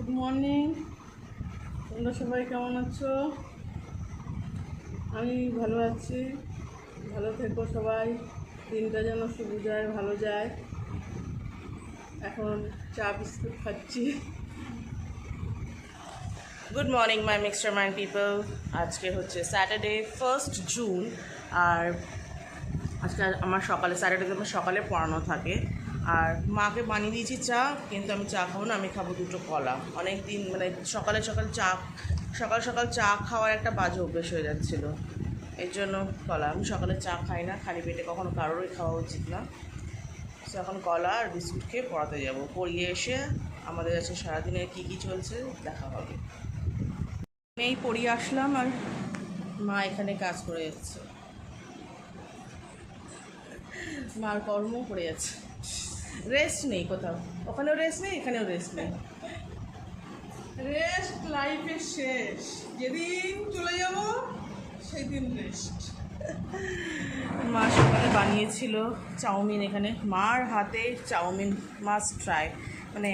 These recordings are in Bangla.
গুড মর্নিং, তোমরা সবাই কেমন আছো? আমি ভালো আছি। ভালো থেকো সবাই, দিনটা যেন শুভ যায়, ভালো যায়। এখন চা বিস্কুট খাচ্ছি। Good morning my mixture mind people. আজকে হচ্ছে স্যাটারডে 1 জুন। আর আজকে আমার স্যাটারডেতে আমার সকালে পড়ানো থাকে। আর মাকে বানিয়ে দিয়েছি চা, কিন্তু আমি চা খাবো না, আমি খাবো দুটো কলা। অনেক দিন মানে সকাল সকাল চা খাওয়ার একটা বাজে অভ্যেস হয়ে যাচ্ছিলো, এর জন্য কলা। আমি সকালে চা খাই না, খালি পেটে কখনো কারোরই খাওয়া উচিত না। সো এখন কলা আর বিস্কুট খেয়ে পড়াতে যাব। পড়িয়ে এসে আমাদের কাছে সারাদিনে কী কী চলছে দেখা হবে। এই পড়িয়ে আসলাম আর মা এখানে কাজ করে যাচ্ছে। মার কর্ম করে যাচ্ছে, রেস্ট নেই কোথাও। ওখানেও রেস্ট নেই, এখানেও রেস্ট নেই। রেস্ট লাইফের শেষ, যেদিন চলে যাব সেই দিন রেস্ট। মা সকালে বানিয়েছিল চাউমিন। এখানে মার হাতে চাউমিন মাস্ট ট্রাই। মানে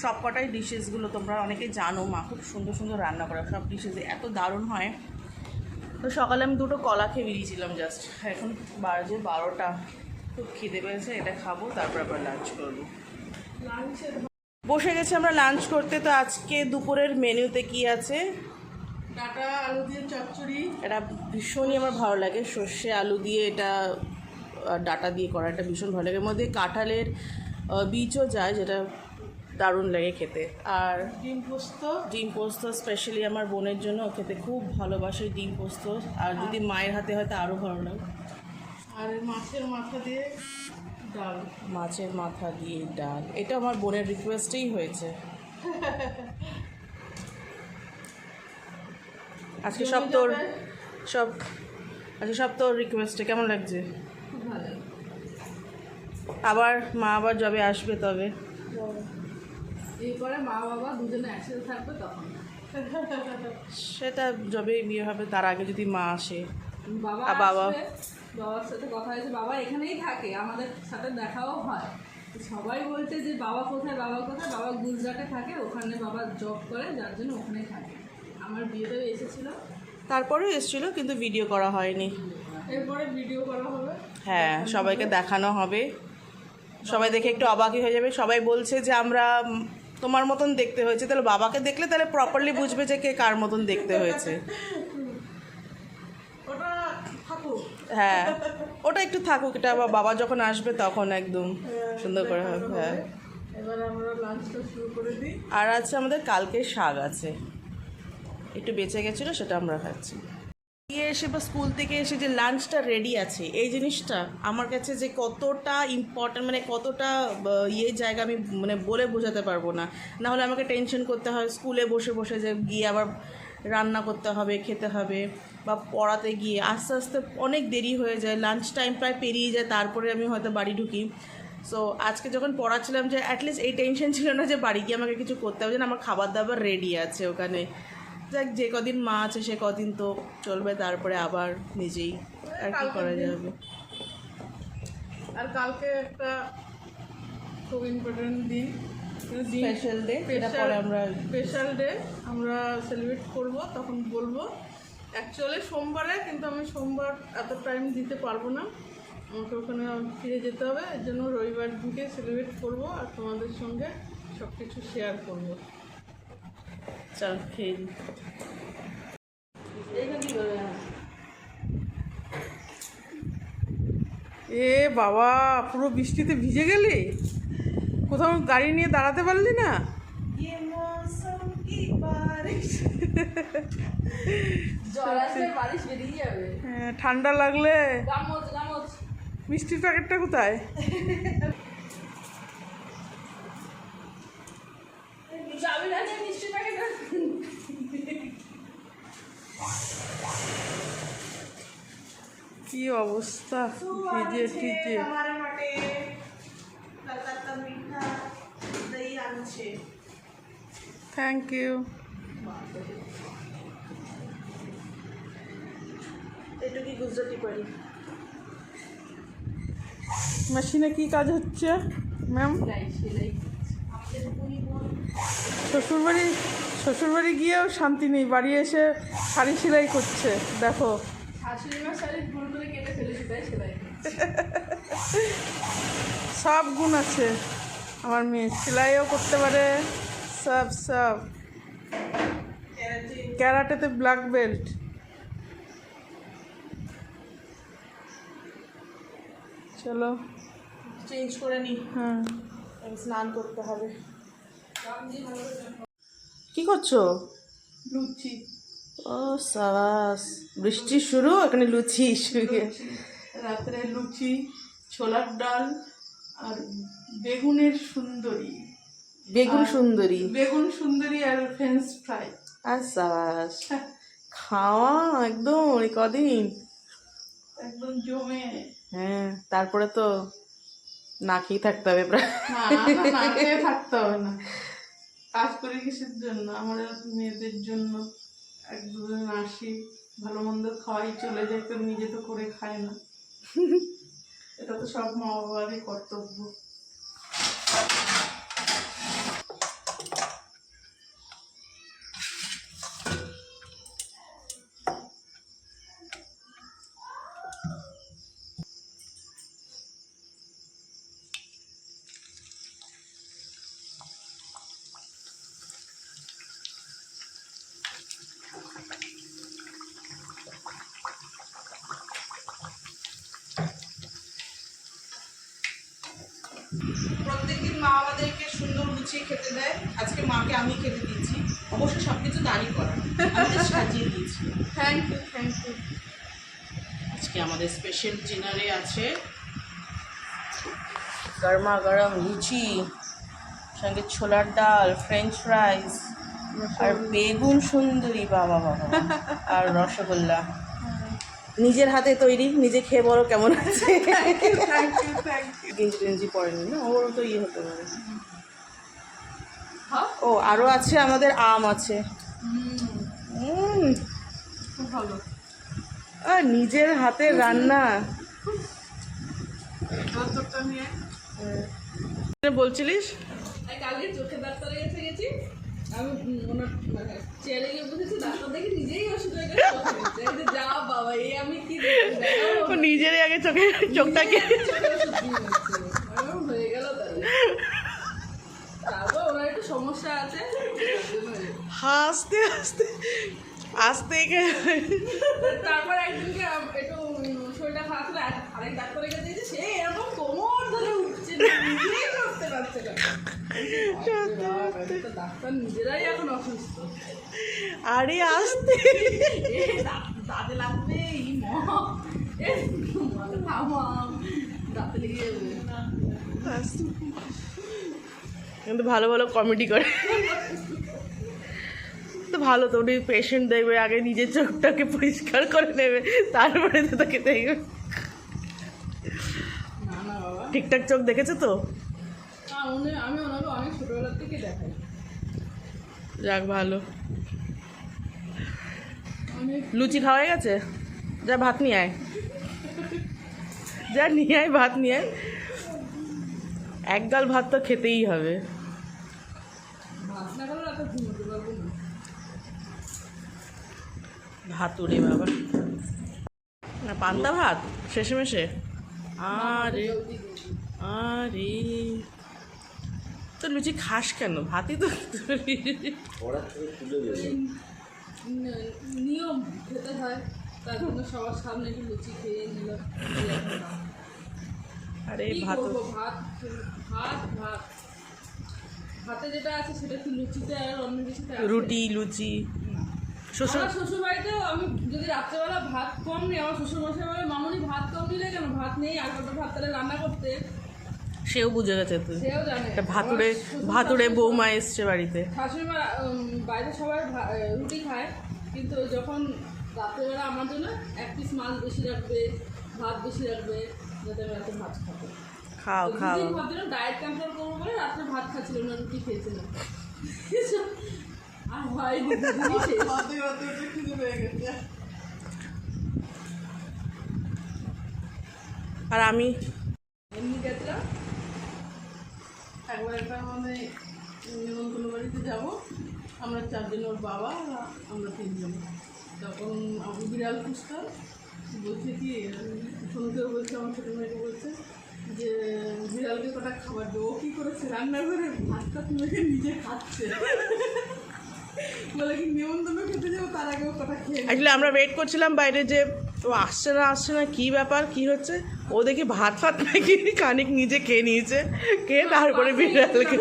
সব কটাই ডিশেসগুলো তোমরা অনেকে জানো, মা খুব সুন্দর সুন্দর রান্না করে, সব ডিশেস এত দারুণ হয়। তো সকালে আমি দুটো কলা খেয়ে বেরিয়েছিলাম জাস্ট। এখন বাজে 12টা, খুব খিদে পেয়েছে, এটা খাবো, তারপর আবার লাঞ্চ করবো। বসে গেছি আমরা লাঞ্চ করতে। তো আজকে দুপুরের মেনুতে কি আছে? ডাটা আলু দিয়ে চচ্চড়ি। এটা ভীষণই আমার ভালো লাগে, সর্ষে আলু দিয়ে এটা ডাটা দিয়ে করা, এটা ভীষণ ভালো লাগে। এর মধ্যে কাঁঠালের বীজও যায়, যেটা দারুণ লাগে খেতে। আর ডিম পোস্ত স্পেশালি আমার বোনের জন্য, খেতে খুব ভালোবাসে ডিম পোস্ত। আর যদি মায়ের হাতে হয় তা আরও ভালো লাগে। আর মাছের মাথা দিয়ে ডাল। মাছের মাথা দিয়ে ডাল, এটা আমার বোনের রিকোয়েস্টেই হয়েছে। আজকে সব তোর রিকোয়েস্টে। কেমন লাগছে? খুব ভালো। আবার মা আবার যবে আসবে তবে, এরপরে মা বাবা দুজনে একসাথে থাকবে তখন। সেটা যবে বিয়ে হবে তার আগে যদি মা আসে। বাবার সাথে কথা হয়েছে, বাবা এখানেই থাকে, আমাদের সাথে দেখাও হয়। সবাই বলছে যে বাবা কোথায়, বাবা গুজরাটে থাকে, ওখানে বাবা জব করে, যার জন্য ওখানেই থাকে। আমার বিয়েতেও এসেছিল, তারপরেও এসেছিলো, কিন্তু ভিডিও করা হয়নি। এরপরে ভিডিও করা হবে। হ্যাঁ, সবাইকে দেখানো হবে, সবাই দেখে একটু অবাকই হয়ে যাবে। সবাই বলছে যে আমরা তোমার মতন দেখতে হয়েছে, তাহলে বাবাকে দেখলে তাহলে প্রপারলি বুঝবে যে কে কার মতন দেখতে হয়েছে। ওটা থাকুক। হ্যাঁ, ওটা একটু থাকুক, এটা আবার বাবা যখন আসবে তখন একদম সুন্দর করে হবে। হ্যাঁ, এবার আমরা লাঞ্চটা শুরু করে দিই। আর আছে আমাদের কালকে শাক আছে, একটু বেঁচে গেছিলো, সেটা আমরা খাচ্ছি। গিয়ে এসে বা স্কুল থেকে এসে যে লাঞ্চটা রেডি আছে, এই জিনিসটা আমার কাছে যে কতটা ইম্পর্ট্যান্ট, মানে কতটা জায়গা আমি মানে বলে বোঝাতে পারবো না। নাহলে আমাকে টেনশন করতে হয় স্কুলে বসে বসে, যে গিয়ে আবার রান্না করতে হবে, খেতে হবে, বা পড়াতে গিয়ে আস্তে আস্তে অনেক দেরি হয়ে যায়, লাঞ্চ টাইম প্রায় পেরিয়ে যায়, তারপরে আমি হয়তো বাড়ি ঢুকি। সো আজকে যখন পড়াচ্ছিলাম, যে অ্যাটলিস্ট এই টেনশন ছিল না যে বাড়ি গিয়ে আমাকে কিছু করতে হবে, যেন আমার খাবার দাবার রেডি আছে ওখানে। যাক, যে কদিন মা আছে সে কদিন তো চলবে, তারপরে আবার নিজেই আর কি করা যাবে। আর কালকে একটা খুব ইম্পর্টেন্ট দিন, স্পেশাল ডে, এটা পরে আমরা স্পেশাল ডে আমরা সেলিব্রেট করব, তখন বলবো। অ্যাকচুয়ালি সোমবারে, কিন্তু আমি সোমবার এত টাইম দিতে পারবো না, আমাকে ওখানে ফিরে যেতে হবে। এর জন্য রবিবার দিকে সেলিব্রেট করব আর তোমাদের সঙ্গে সব কিছু শেয়ার করবো। চল খেয়ে দিই। এ বাবা, পুরো বৃষ্টিতে ভিজে গেলি, কোথাও গাড়ি নিয়ে দাঁড়াতে পারলি না? হ্যাঁ, ঠান্ডা লাগলে। মিষ্টির প্যাকেটটা কোথায়? কি অবস্থা, ভিজে ভিজে। Thank you. এটা কি গুজরাটি পারি? মেশিনে কি কাজ হচ্ছে ম্যাম? শ্বশুরবাড়ি গিয়েও শান্তি নেই, বাড়ি এসে শাড়ি সেলাই করছে। দেখো শাশুড়িমার শাড়ি ভুল করে কেটে ফেলেছি, তাই সেলাই করছি। সব গুণ আছে আমার মেয়ে, সেলাইও করতে পারে, সব ক্যারাটেতে ব্ল্যাক বেল্ট। চলো চেঞ্জ করে নি, হ্যাঁ স্নান করতে হবে। কি করছো? লুচি। ও সাবাস, বৃষ্টি শুরু, এখানে লুচি শুরু। রাত্রে লুচি, ছোলার ডাল আর বেগুনের সুন্দরী। বেগুন সুন্দরী আর ফ্রেঞ্চ ফ্রাই। আর সাবাস, খাওয়া একদম ওই কদিন। একদম জমে। হ্যাঁ, তারপরে তো না খেয়ে থাকতে হবে প্রায়। না খেয়ে থাকতে হবে না। কাজ করি কিসের জন্য? আমার মেয়েদের জন্য। এক দুজন আসি, ভালো মন্দ খাওয়াই, চলে যায়, তো নিজে তো করে খায় না। এটা তো সব মা বাবারই কর্তব্য। প্রত্যেকদিন মা আমাদেরকে সুন্দর গুছিয়ে খেতে দেয়, আজকে মাকে আমি খেতে দিচ্ছি। অবশ্য সবকিছু দাঁড়ি করা, আমাদের সাজিয়ে দিয়েছি। Thank you. আজকে আমাদের স্পেশাল ডিনারে আছে গরমা গরম লুচি, সঙ্গে ছোলার ডাল, ফ্রেঞ্চ ফ্রাইস আর বেগুন সুন্দরী, বাবা বাবা, আর রসগোল্লা নিজের হাতে তৈরি। নিজে খেয়ে বলো কেমন আছে। Thank you. গেঞ্জি টেঞ্জি পরেনি না, ওরও তো ইয়ে হতে পারে। হ্যাঁ, ও আরও আছে, আমাদের আম আছে। খুব ভালো। আর নিজের হাতে রান্না। তোরটা নিয়ে বলছিলিস? কালকে চোখে ডাক্তার কাছে গেছি, আমি ওনার চেয়ারে গিয়ে বসেছি, ডাক্তার দেখে নিজেই ওষুধ হয়ে গেছে। যা বাবা, এই আমি কি ও নিজেরই আগে চোখটাকে হয়ে গেল। তারপর ওনার একটু সমস্যা আছে, হাসতে তারপর একদিনকে একটু শরীরটা খারাপ ছিল, আরেক ডাক্তারের কাছে গেছে, সে এরকম কোমর ধরে উঠছে, নিজেই করতে পারছে না। ডাক্তার নিজেরাই এখন অসুস্থ। আরে আসতে দাঁতে লাগবে, দাঁতে লেগে যাবে। কিন্তু ভালো ভালো কমেডি করে তো ভালো। তো উনি পেশেন্ট দেখবে, আগে নিজের চোখটাকে পরিষ্কার করে নেবে, তারপরে তো তাকে দেখবে। না বাবা, ঠিকঠাক চোখ দেখেছে তো? আমি ওনাকে অনেক ছোটবেলার থেকে দেখাই। যাক ভালো। অনেক লুচি খাওয়া হয়ে গেছে? যা ভাত নিয়ে আয়, ভাত নিয়ে আয়। এক গাল ভাত তো খেতেই হবে। ভাত না খেলে রাতে ঘুমোতে পারবো না। ভাত উড়ে বাবা, না পান্তা ভাত শেষে আরে আরে, তো লুচি খাস কেন? ভাতই তো নিয়ম খেতে হয়, তার জন্য সবার সামনে একটু লুচি খেয়ে নিলাম। আরে কি ভাত করবো, ভাতে যেটা আছে সেটা কি লুচিতে আর অন্য কিছুতে আছে? রুটি লুচি। শ্বশুর আমার শ্বশুর বাড়িতেও আমি যদি রাত্রেবেলা ভাত কম নিই, আমার শ্বশুর মশাই বলে, মামুনি ভাত কম নিলে কেন? ভাত নেই, আর কত ভাত তাহলে রান্না করতে। সেও বুঝে গেছে তুই। সেও জানে। একটা ভাতুড়ে বৌমা এসছে বাড়িতে। শাশুড়ি মা বাইরে সবাই রুটি খায়, কিন্তু যখন রাত্রেবেলা আমার জন্য এক পিস মাছ বেশি রাখবে, ভাত বেশি রাখবে, যাতে আমি রাতে ভাত খাবো। খাও ভাবছিলাম ডায়েট কন্ট্রোল করবো বলে রাত্রে ভাত খাচ্ছিলাম না, রুটি খেয়েছিলাম। আর ভাই খিদে পেয়ে গেছে। আর আমি এমনি গেছিলাম একবার একটা মানে নিমন্ত্রণ বাড়িতে যাবো, আমরা 4 জন, ওর বাবা আর আমরা 3 জন। তখন আমি বিড়াল খুঁজতাম, বলছে কি শুনতেও বলছে, আমার ছোটো মেয়েকে বলছে যে বিড়ালকে কটা খাবার দেবো। ও কী করেছে, রান্নাঘরে ভাতটা মেখে নিজে খাচ্ছে। বলে কি নিমন্ত্রণ খেতে যাবো, তার আগেও কটা খেয়ে নেবো। আসলে আমরা ওয়েট করছিলাম বাইরে যে ও আসছে না কী ব্যাপার কী হচ্ছে। ও দেখি ভাত নাকি খানিক নিজে খেয়ে নিয়েছে, খেয়ে তারপরে বিড়ালকে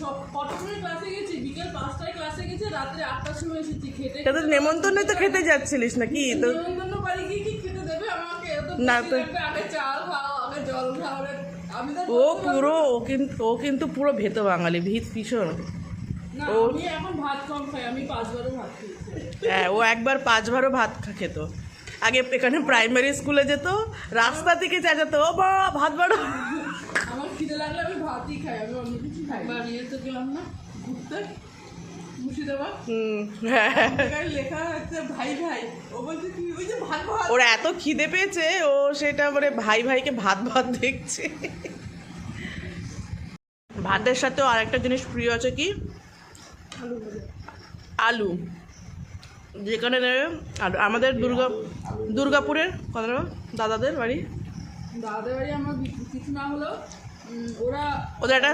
সব কটার সময় ক্লাসে গেছি, বিকেল 5টায় ক্লাসে গেছি, রাত্রে 8টার সময় এসেছি খেতে। তোদের নেমন্তন্নে তো খেতে যাচ্ছিলিস নাকি? তো নিমন্ত্রণ বাড়ি গিয়ে কি খেতে দেবে আমাকে? না তো। আগে চাল খাও, আগে জল খাও। আমি তো ও কিন্তু পুরো ভেতো বাঙালি, ভীষণ। না, আমি এখন ভাত কম খাই, আমি 5 বারও ভাত খেয়েছি। হ্যাঁ, ও একবার 5 বারও ভাত খেত। আগে এখানে প্রাইমারি স্কুলে যেত, রাস্তা থেকে চেঁচাতো, ও বা ভাত বাড়ো। আমার খিদে লাগলে আমি ভাতই খাই, আমি অন্য কিছু খাই। বানিয়ে তো গেলাম না ঘুরতে মুর্শিদাবাদ, হ্যাঁ, জায়গায় লেখা আছে ভাই ভাই। ও বলছে কি ওই যে ভাত ভাত। ওর এত খিদে পেয়েছে, ও সেটা মানে ভাইকে ভাত দেখছে। ভাতের সাথেও আরেকটা জিনিস প্রিয় আছে, কি আলু। যেখানে নেবে আলু। আমাদের দুর্গাপুরের কথা দাদাদের বাড়ি, দাদাদের বাড়ি আমার কিছু না হলেও ওদের একটা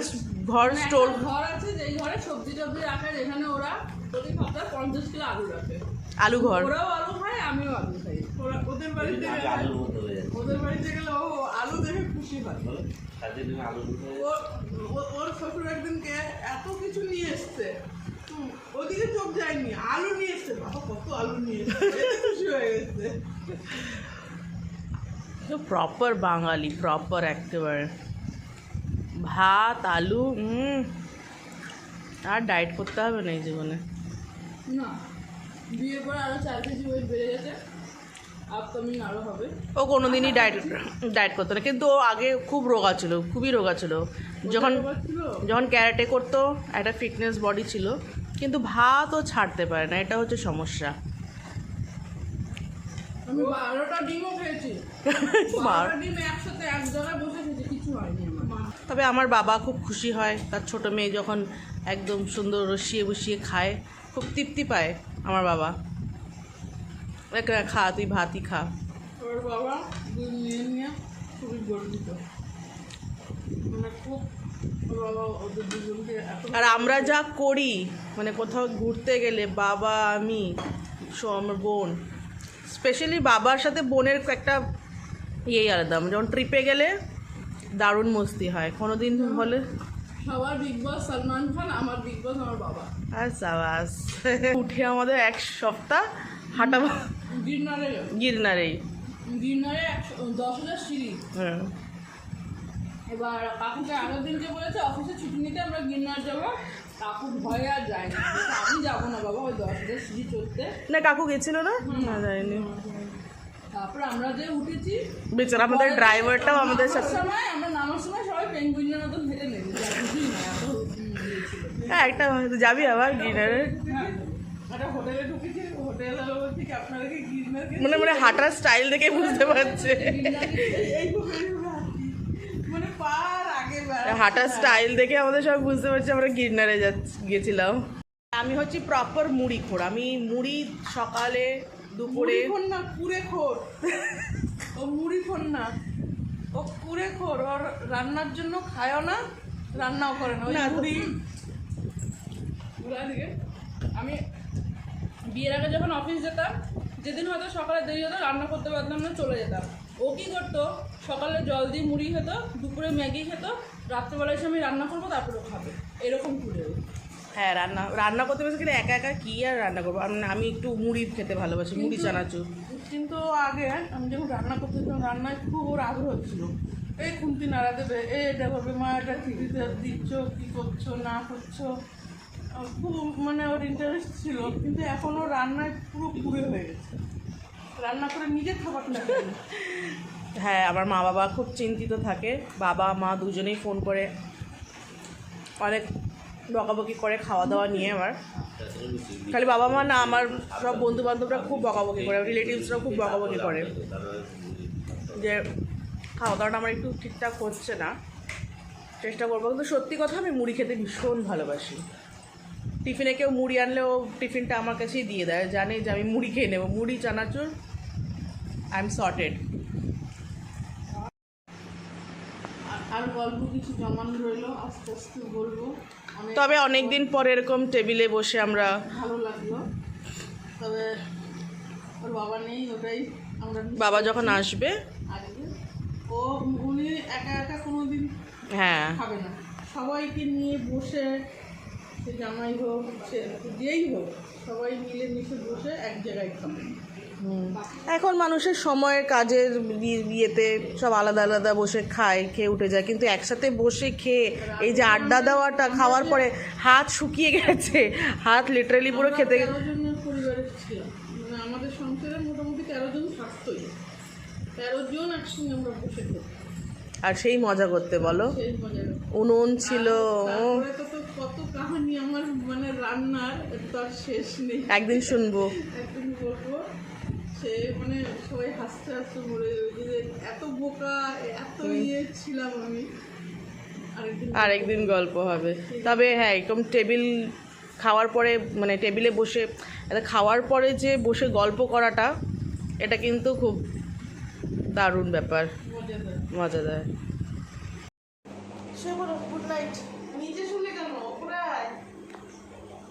ঘর মানে স্টোর, একটা ঘর আছে, যেই ঘরে সবজি টবজি রাখে, যেখানে ওরা প্রতি সপ্তাহে 50 কিলো আলু রাখে। আলু ঘর। ওরাও আলু খায়, আমিও আলু খাই। ওদের বাড়িতে গেলে ও আলু দেখে খুশি হয়। ওর শ্বশুর একদিনকে এত কিছু নিয়ে এসছে, ওদিকে চোখ যায়নি, আলু নিয়ে এসছে। বাবা কত আলু নিয়ে এসছে, এতে খুশি হয়ে গেছে। প্রপার বাঙালি, প্রপার একেবারে ভাত আলু। আর ডায়েট করতে হবে না এই জীবনে। না, বিয়ের পর আরও 4 কেজি ওয়েট বেড়ে গেছে, আপকামিং আরও হবে। ও কোনোদিনই ডায়েট করতো না, কিন্তু ও আগে খুব রোগা ছিল, খুবই রোগা ছিল। যখন ক্যারাটে করতো একটা ফিটনেস বডি ছিল, কিন্তু ভাত ও ছাড়তে পারে না, এটা হচ্ছে সমস্যা। আমি 12টা ডিমও খেয়েছি, 12টা ডিম একসাথে এক জায়গায় বসে খেয়েছি, কিছু হয়নি আমার। তবে আমার বাবা খুব খুশি হয় তার ছোটো মেয়ে যখন একদম সুন্দর রসিয়ে বসিয়ে খায়, খুব তৃপ্তি পায় আমার বাবা। খা, তুই ভাতই খা। ওর বাবা দুই মেয়ে নিয়ে খুবই গর্বিত, মানে খুব। ওর বাবা ওদের দুজনকে এত। আর আমরা যা করি, মানে কোথাও ঘুরতে গেলে বাবা, আমি, আমার বোন, স্পেশালি বাবার সাথে বোনের একটা ইয়েই আলাদা। যখন ট্রিপে গেলে দারুণ মস্তি হয়। কোনো দিন হলে সবার বিগ বস সলমান খান, আমার বিগ বস আমার বাবা। আর সাবাস। উঠে আমাদের 1 সপ্তাহ হাঁটা গিরনারে গিরনারেই। 10,000 সিঁড়ি। হ্যাঁ, এবার কাকুকে আগের দিনকে বলেছে অফিসে ছুটি নিতে আমরা গিরনার যাবো। কাকু ভয়ে আর যায় না, বলছে, আমি যাবো না বাবা ওই 10,000 সিঁড়ি চড়তে। না কাকু গেছিল না, না যায়নি। তারপরে আমরা যে উঠেছি, বেচারা আমাদের ড্রাইভারটাও আমাদের সাথে। আমরা নামার সময় সবাই পেঙ্গুইনের মতন হেঁটে নেবে, বুঝি না এত ইয়ে ছিল। হ্যাঁ, একটা যাবি আবার গিরনারে, একটা হোটেলে ঢুকেছি, হোটেলের বলছি কি আপনারা কি গিরনার মানে হাঁটার স্টাইল দেখে বুঝতে পারছে। মানে পার আগে হাঁটার স্টাইল দেখে আমাদের সব বুঝতে পারছি আমরা গিরনারে গেছিলাম। আমি হচ্ছি প্রপার মুড়ি খোর। আমি মুড়ি সকালে দুপুরে। না কুড়ে খোর, ও মুড়ি খোর না, ও কুড়ে খোর। ওর রান্নার জন্য খায়ও না, রান্নাও করে না, ওই মুড়ি। আমি বিয়ের আগে যখন অফিস যেতাম, যেদিন হয়তো সকালে দেরি হতো, রান্না করতে পারতাম না, চলে যেতাম। ও কী করতো, সকালে জল দিয়ে মুড়ি খেত, দুপুরে ম্যাগি খেত, রাত্রেবেলায় এসে আমি রান্না করবো, তারপরে খাবে, এরকম করে। হ্যাঁ, রান্না করতে পারছি, কিন্তু একা একা কী আর রান্না করবো। আমি একটু মুড়ি খেতে ভালোবাসি, মুড়ি চানাচুর। কিন্তু আগে আমি যখন রান্না করতে যেতাম, রান্নায় খুব ওর আগ্রহ ছিল। এই খুন্তি নাড়া দেবে, এটা ভাবে মা এটা ঠিক দিচ্ছ, কী করছো না করছো, খুব মানে ওর ইন্টারেস্ট ছিল। কিন্তু এখন ও রান্নায় পুরো পুরে হয়ে গেছে, রান্না করে নিজে খাবারটা খায়। হ্যাঁ, আমার মা বাবা খুব চিন্তিত থাকে, বাবা মা দুজনেই ফোন করে অনেক বকাবকি করে খাওয়া দাওয়া নিয়ে। আমার খালি বাবা মা না, আমার সব বন্ধু বান্ধবরা খুব বকাবকি করে, রিলেটিভসরা খুব বকাবকি করে যে খাওয়া দাওয়াটা আমার একটু ঠিকঠাক হচ্ছে না। চেষ্টা করবো, কিন্তু সত্যি কথা আমি মুড়ি খেতে ভীষণ ভালোবাসি। টিফিনে কেউ মুড়ি আনলেও টিফিনটা আমার কাছেই দিয়ে দেয়, জানে যে আমি মুড়ি খেয়ে নেবো, মুড়ি চানাচুর, আই এম সর্টেড। আর গল্প কিছু জমান রইলো, আস্তে আস্তে বলবো। তবে অনেক দিন পরে এরকম টেবিলে বসে আমরা, ভালো লাগলো। তবে ওর বাবা নেই, ওটাই আমরা বাবা যখন আসবে, আসবে। উনি একা একা কোনোদিন হ্যাঁ খাবে না, সবাইকে নিয়ে বসে, সে জামাই হোক, সে যেই হোক, সবাই মিলে মিশে বসে এক জায়গায় খাবে। এখন মানুষের সময়ের কাজের বিয়েতে সব আলাদা আলাদা বসে খায়, খেয়ে উঠে যায়, কিন্তু একসাথে বসে খেয়ে এই যে আড্ডা দেওয়াটা, খাওয়ার পরে হাত শুকিয়ে গেছে, হাত লিটারালি পুরো খেতে 13 জনের পরিবারে ছিলাম, মানে আমাদের সংসারে মোটামুটি 13 জন থাকতোই, 13 জন একসঙ্গে আমরা বসে খেতাম, আর সেই মজা করতে বলো, সেই মজা। উনুন ছিল। তারপরে তো কত কাহিনী আমার, মানে রান্নার তার শেষ নেই। একদিন শুনবো। একদিন বলবো, সে মানে সবাই হাসতে হাসতে মরে যাবে যে এত বোকা, এত ছিলাম আমি। আরেকদিন গল্প হবে। তবে হ্যাঁ, এরকম টেবিল খাওয়ার পরে, মানে টেবিলে বসে খাওয়ার পরে যে বসে গল্প করাটা, এটা কিন্তু খুব দারুণ ব্যাপার, মজাদার। Good night. নিচে শুনে কেন ওপরে আয়?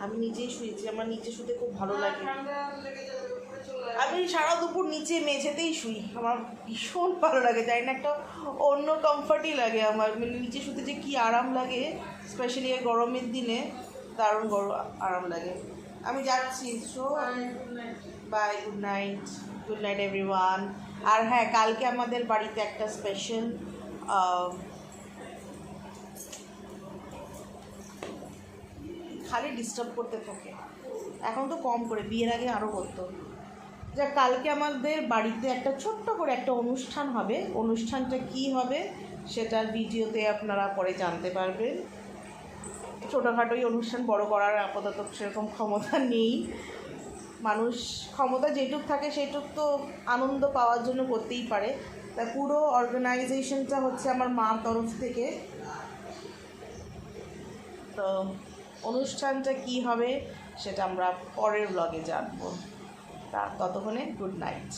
আমি নিজেই শুয়েছি, আমার নিচে শুতে খুব ভালো লাগে। ঠান্ডা লেগে যাবে, উপরে চলে আয়। আমি সারা দুপুর নিচে মেঝেতেই শুই, আমার ভীষণ ভালো লাগে, জানি না, একটা অন্য কমফর্টই লাগে আমার, মানে নিচে শুতে যে কি আরাম লাগে, স্পেশালি এই গরমের দিনে দারুণ আরাম লাগে। আমি যাচ্ছি, so bye, good night everyone. আর হ্যাঁ, কালকে আমাদের বাড়িতে একটা স্পেশাল, খালি ডিস্টার্ব করতে থাকে, এখন তো কম করে, বিয়ের আগে আরও করতো। যা কালকে আমাদের বাড়িতে একটা ছোট্ট করে একটা অনুষ্ঠান হবে, অনুষ্ঠানটা কি হবে সেটার ভিডিওতে আপনারা পরে জানতে পারবেন। ছোটোখাটোই অনুষ্ঠান, বড় করার আপাতত সেরকম ক্ষমতা নেই, মানুষ ক্ষমতা যেটুক থাকে সেইটুক তো আনন্দ পাওয়ার জন্য করতেই পারে। তাই পুরো অর্গানাইজেশনটা হচ্ছে আমার মার তরফ থেকে। তো অনুষ্ঠানটা কি হবে সেটা আমরা পরের ব্লগে জানবো। ততক্ষণে গুড নাইট।